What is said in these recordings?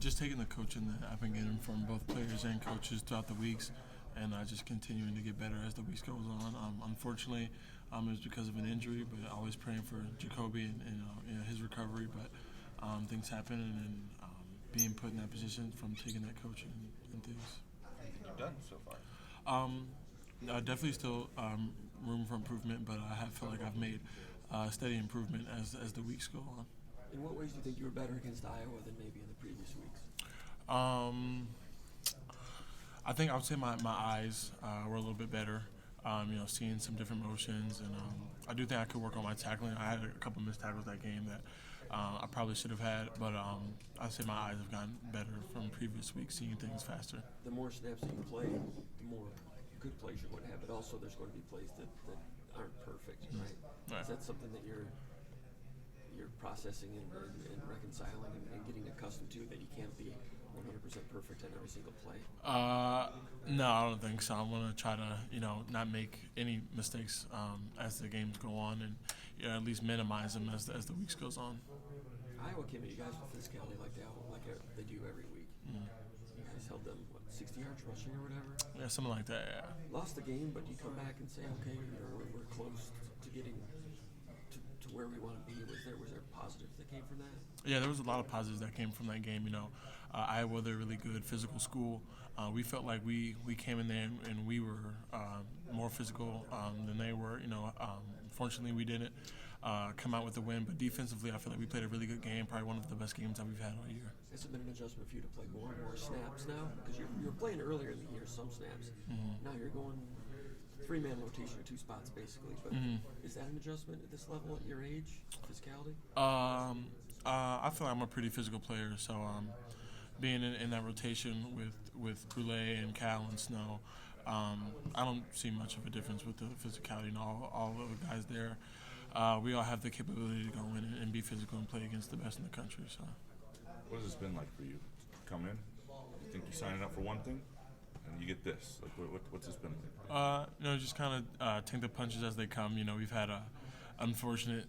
Just taking the coaching that I've been getting from both players and coaches throughout the weeks, and just continuing to get better as the weeks goes on. Unfortunately, it was because of an injury, but always praying for Jacoby and his recovery. But things happen, and being put in that position from taking that coaching and things. Anything you've done so far? Definitely still room for improvement, but I have feel like I've made steady improvement as the weeks go on. In what ways do you think you were better against Iowa than maybe in the previous weeks? I think I would say my eyes were a little bit better. Seeing some different motions, and I do think I could work on my tackling. I had a couple missed tackles that game that I probably should have had, but I'd say my eyes have gotten better from previous weeks, seeing things faster. The more snaps that you play, the more good plays you're going to have, but also there's going to be plays that aren't perfect, right? Right. Is that something that you're processing and reconciling and getting accustomed to, that you can't be 100% perfect on every single play? No, I don't think so. I'm gonna try to, not make any mistakes as the games go on, and at least minimize them as the weeks goes on. Iowa came at you guys with physicality like they do every week. You guys held them 60 yards rushing or whatever. Yeah, something like that. Yeah. Lost the game, but you come back and say, okay, we're close to getting to where we want to be. Was there positives that came from that? Yeah, there was a lot of positives that came from that game. Iowa, they're a really good physical school. We felt like we came in there and we were more physical than they were. Fortunately, we didn't come out with the win, but defensively, I feel like we played a really good game, probably one of the best games that we've had all year. Has it been an adjustment for you to play more and more snaps now? Because you're playing earlier in the year, some snaps. Mm-hmm. Now you're going three-man rotation or two spots, basically. But is that an adjustment at this level at your age, physicality? I feel like I'm a pretty physical player, so being in that rotation with Brule and Cal and Snow, I don't see much of a difference with the physicality. All of the guys there, we all have the capability to go in and be physical and play against the best in the country. So, what has this been like for you? Come in, you think you're signing up for one thing, and you get this. Like, what's this been like? Just kind of take the punches as they come. We've had unfortunate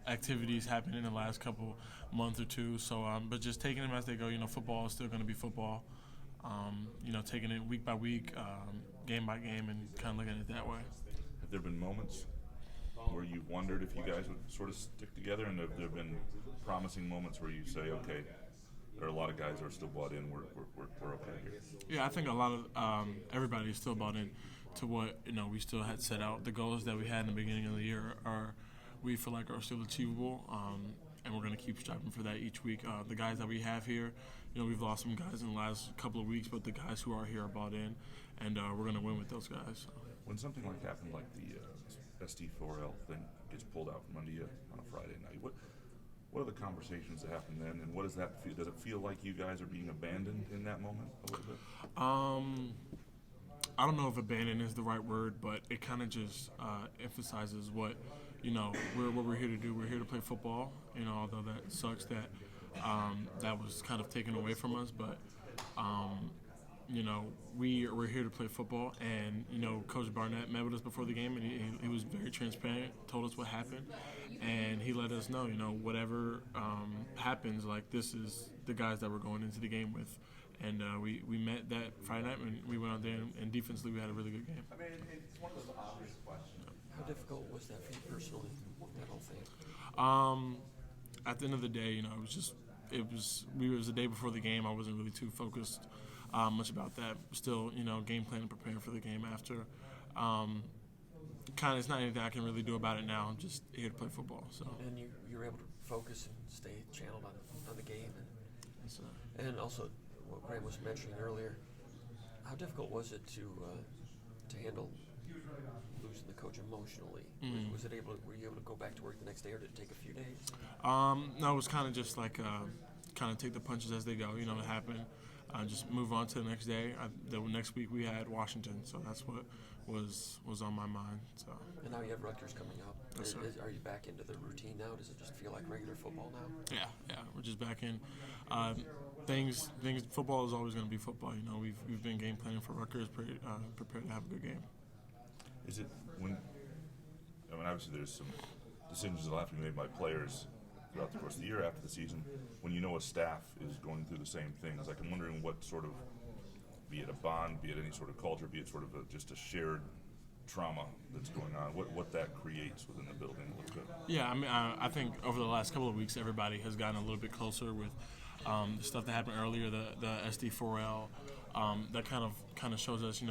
activities happen in the last couple month or two. So, but just taking them as they go. Football is still going to be football. Taking it week by week, game by game, and kind of looking at it that way. Have there been moments where you wondered if you guys would sort of stick together, and have there been promising moments where you say, okay, there are a lot of guys who are still bought in, we're okay here? Yeah, I think a lot of everybody is still bought in to what we still had set out. The goals that we had in the beginning of the year we feel like are still achievable, and we're going to keep striving for that each week. The guys that we have here, we've lost some guys in the last couple of weeks, but the guys who are here are bought in, and we're going to win with those guys. So. When something like happened, like the SD4L thing gets pulled out from under you on a Friday night, what are the conversations that happen then, and what does that feel? Does it feel like you guys are being abandoned in that moment a little bit? I don't know if abandon is the right word, but it kind of just emphasizes what we're here to do. We're here to play football. Although that sucks that that was kind of taken away from us, but we're here to play football. And Coach Barnett met with us before the game, and he was very transparent, told us what happened, and he let us know, whatever happens, like this is the guys that we're going into the game with. And we met that Friday night, and we went out there, and defensively we had a really good game. I mean, it's one of those obvious questions. How difficult was that for you personally, that whole thing? At the end of the day, it was the day before the game. I wasn't really too focused much about that. Still, game plan and preparing for the game after. It's not anything I can really do about it now. I'm just here to play football. So. And you were able to focus and stay channeled on the game, and also what Graham was mentioning earlier. How difficult was it to handle losing the coach emotionally? Were you able to go back to work the next day, or did it take a few days? No, it was kind of just like kind of take the punches as they go. It happened. Just move on to the next day. The next week we had Washington, so that's what was on my mind. So. And now you have Rutgers coming up. Yes, sir. Are you back into the routine now? Does it just feel like regular football now? Yeah, we're just back in. Things. Football is always going to be football. We've been game planning for Rutgers, prepared to have a good game. Is it when? I mean, obviously there's some decisions that will have to be made by players throughout the course of the year after the season, when you know a staff is going through the same things. Like, I'm wondering what sort of, be it a bond, be it any sort of culture, be it sort of just a shared trauma that's going on, what that creates within the building a little bit. Yeah, I mean, I think over the last couple of weeks, everybody has gotten a little bit closer with the stuff that happened earlier, the SD4L. That kind of shows us,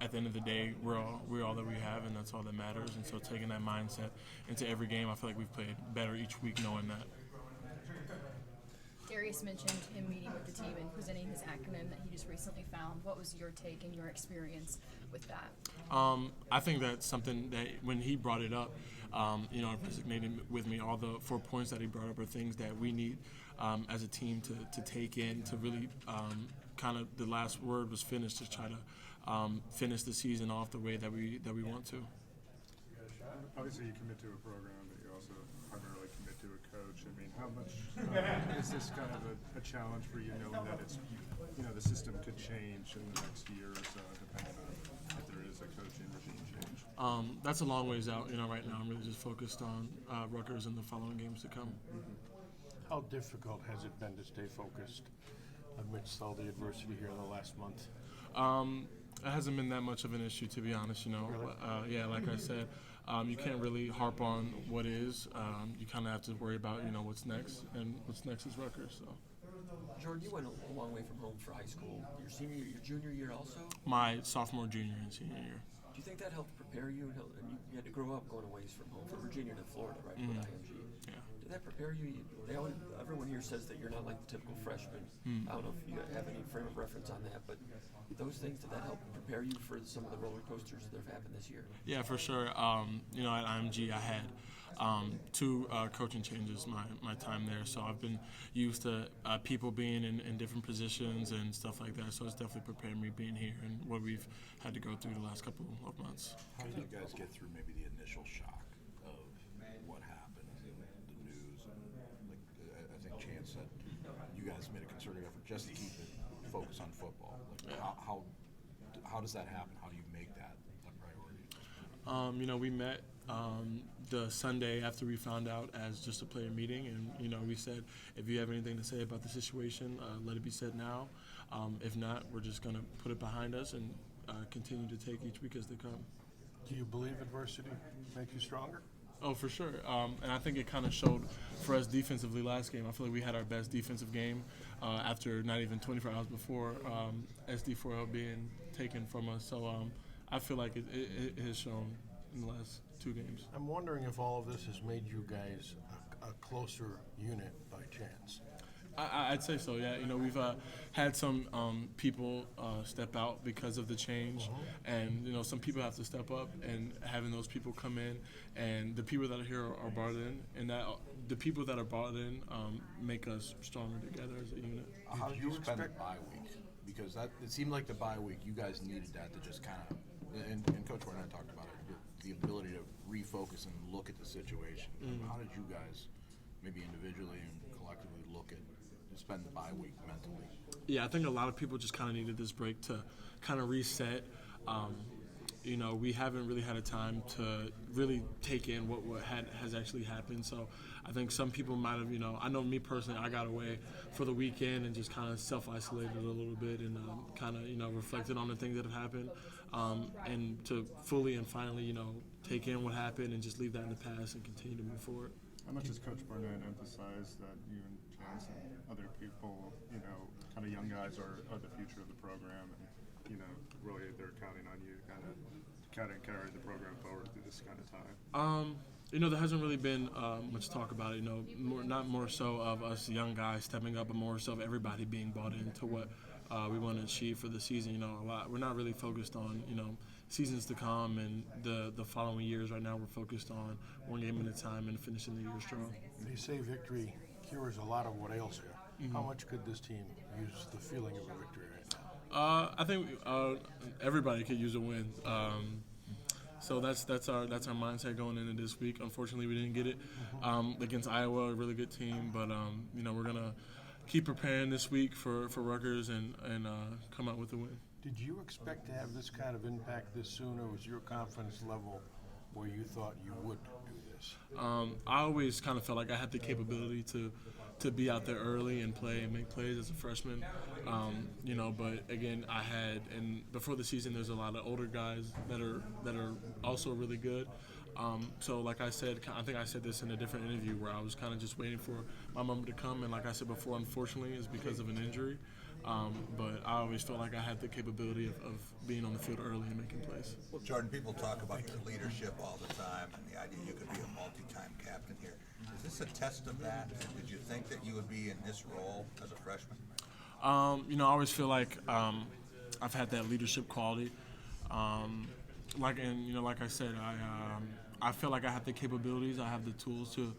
at the end of the day, we're all that we have, and that's all that matters. And so taking that mindset into every game, I feel like we've played better each week knowing that. Darius mentioned him meeting with the team and presenting his acronym that he just recently found. What was your take and your experience with that? I think that's something that when he brought it up, it resonated with me. All the 4 points that he brought up are things that we need as a team to take in, to really kind of the last word was finished, to try to finish the season off the way that we want to. Obviously, you commit to a program, but you also primarily commit to a coach. I mean, how much is this kind of a challenge for you, knowing that it's, the system could change in the next year or so, depending on if there is a coaching regime change? That's a long ways out. Right now I'm really just focused on Rutgers and the following games to come. How difficult has it been to stay focused amidst all the adversity here in the last month? It hasn't been that much of an issue, to be honest. Really? Like I said, you can't really harp on what is. You kind of have to worry about what's next, and what's next is Rutgers. So. Jordan, you went a long way from home for high school. Your senior year, your junior year also? My sophomore, junior, and senior year. Do you think that helped prepare you? And you had to grow up going a ways from home, from Virginia to Florida, right, with IMG. Yeah. Did that prepare you? Everyone here says that you're not like the typical freshman. I don't know if you have any frame of reference on that, but those things, did that help prepare you for some of the roller coasters that have happened this year? Yeah, for sure. At IMG, I had 2 coaching changes my time there, so I've been used to people being in different positions and stuff like that. So it's definitely prepared me being here and what we've had to go through the last couple of months. How did you guys get through maybe the initial shock of what happened in the news? And I think Chance said you guys made a concerted effort just to keep it focused on football. How does that happen? How do you make that a priority? We met the Sunday after we found out as just a player meeting, and we said, if you have anything to say about the situation, let it be said now. If not, we're just going to put it behind us and continue to take each week as they come. Do you believe adversity makes you stronger? Oh, for sure. And I think it kind of showed for us defensively last game. I feel like we had our best defensive game after not even 24 hours before SD4L being taken from us. So I feel like it has shown in the last 2 games. I'm wondering if all of this has made you guys a closer unit by chance. I'd say so, yeah. We've had some people step out because of the change, and some people have to step up, and having those people come in, and the people that are here are brought in, and that the people that are brought in make us stronger together as a unit. How did you spend the bye week? Because it seemed like the bye week, you guys needed that to just kind of, and Coach Barnett talked about it, the ability to refocus and look at the situation. How did you guys, maybe individually and collectively, look at spend the bye week mentally? Yeah, I think a lot of people just kind of needed this break to kind of reset. We haven't really had a time to really take in what has actually happened. So I think some people might have, I know me personally, I got away for the weekend and just kind of self-isolated a little bit and kind of, reflected on the things that have happened and to fully and finally, take in what happened and just leave that in the past and continue to move forward. How much does Coach Barnett emphasize that you and Chance and other people, kind of young guys are the future of the program, and really they're counting on you to kind of carry the program forward through this kind of time? There hasn't really been much talk about it. Not more so of us young guys stepping up, but more so of everybody being bought into what we want to achieve for the season. We're not really focused on seasons to come and the following years. Right now, we're focused on one game at a time and finishing the year strong. They say victory cures a lot of what ails you. How much could this team use the feeling of a victory right now? I think everybody could use a win. So that's our mindset going into this week. Unfortunately, we didn't get it against Iowa, a really good team. But we're gonna keep preparing this week for Rutgers and come out with a win. Did you expect to have this kind of impact this soon, or was your confidence level where you thought you would do this? I always kind of felt like I had the capability to be out there early and play and make plays as a freshman. But again, and before the season, there's a lot of older guys that are also really good. So like I said, I think I said this in a different interview where I was kind of just waiting for my moment to come. And like I said before, unfortunately, it's because of an injury. But I always felt like I had the capability of being on the field early and making plays. Well, Jordan, people talk about your leadership all the time and the idea you could be a multi-time captain here. Is this a test of that? And did you think that you would be in this role as a freshman? I always feel like I've had that leadership quality. Like I said, I feel like I have the capabilities. I have the tools to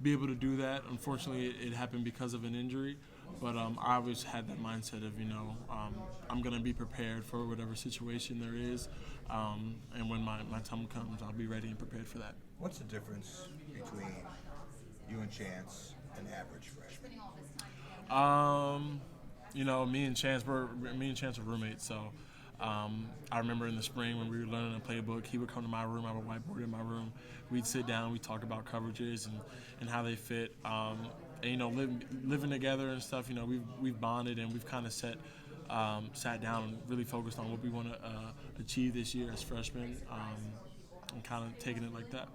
be able to do that. Unfortunately, it happened because of an injury. But I always had that mindset of, I'm going to be prepared for whatever situation there is. And when my time comes, I'll be ready and prepared for that. What's the difference between you and Chance, an average freshman? Me and Chance are roommates. So I remember in the spring when we were learning a playbook, he would come to my room. I have a whiteboard in my room. We'd sit down. We'd talk about coverages and how they fit. Living together and stuff. We've bonded and we've kind of sat down and really focused on what we want to achieve this year as freshmen, and kind of taking it like that.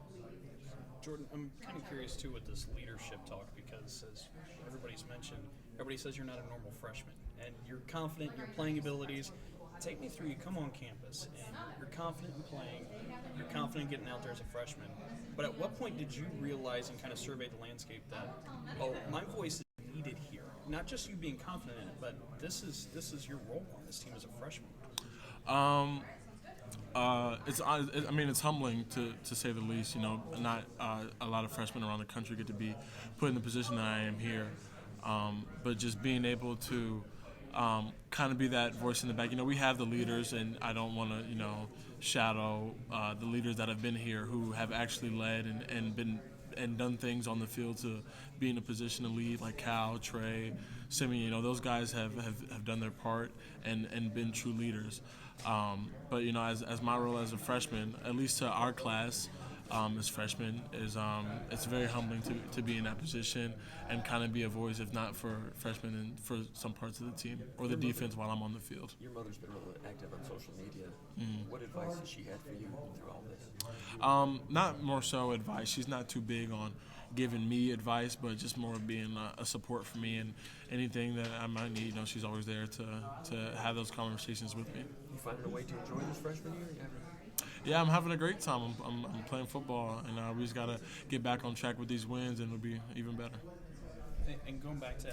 Jordan, I'm kind of curious too with this leadership talk because, as everybody's mentioned, everybody says you're not a normal freshman and you're confident in your playing abilities. Take me through. You come on campus and you're confident in playing. You're confident getting out there as a freshman. But at what point did you realize and kind of survey the landscape that, my voice is needed here? Not just you being confident in it, but this is your role on this team as a freshman. It's humbling to say the least. Not a lot of freshmen around the country get to be put in the position that I am here. But just being able to kind of be that voice in the back. We have the leaders, and I don't want to, shadow the leaders that have been here who have actually led and done things on the field to be in a position to lead, like Cal, Trey, Simeon. Those guys have done their part and been true leaders. But as my role as a freshman, at least to our class, as freshmen, it's very humbling to be in that position and kind of be a voice, if not for freshmen and for some parts of the team or the defense while I'm on the field. Your mother's been really active on social media. What advice has she had for you through all this? Not more so advice. She's not too big on giving me advice, but just more being a support for me and anything that I might need. She's always there to have those conversations with me. You finding a way to enjoy this freshman year? Yeah, I'm having a great time. I'm playing football, and we just got to get back on track with these wins, and it'll be even better. And going back to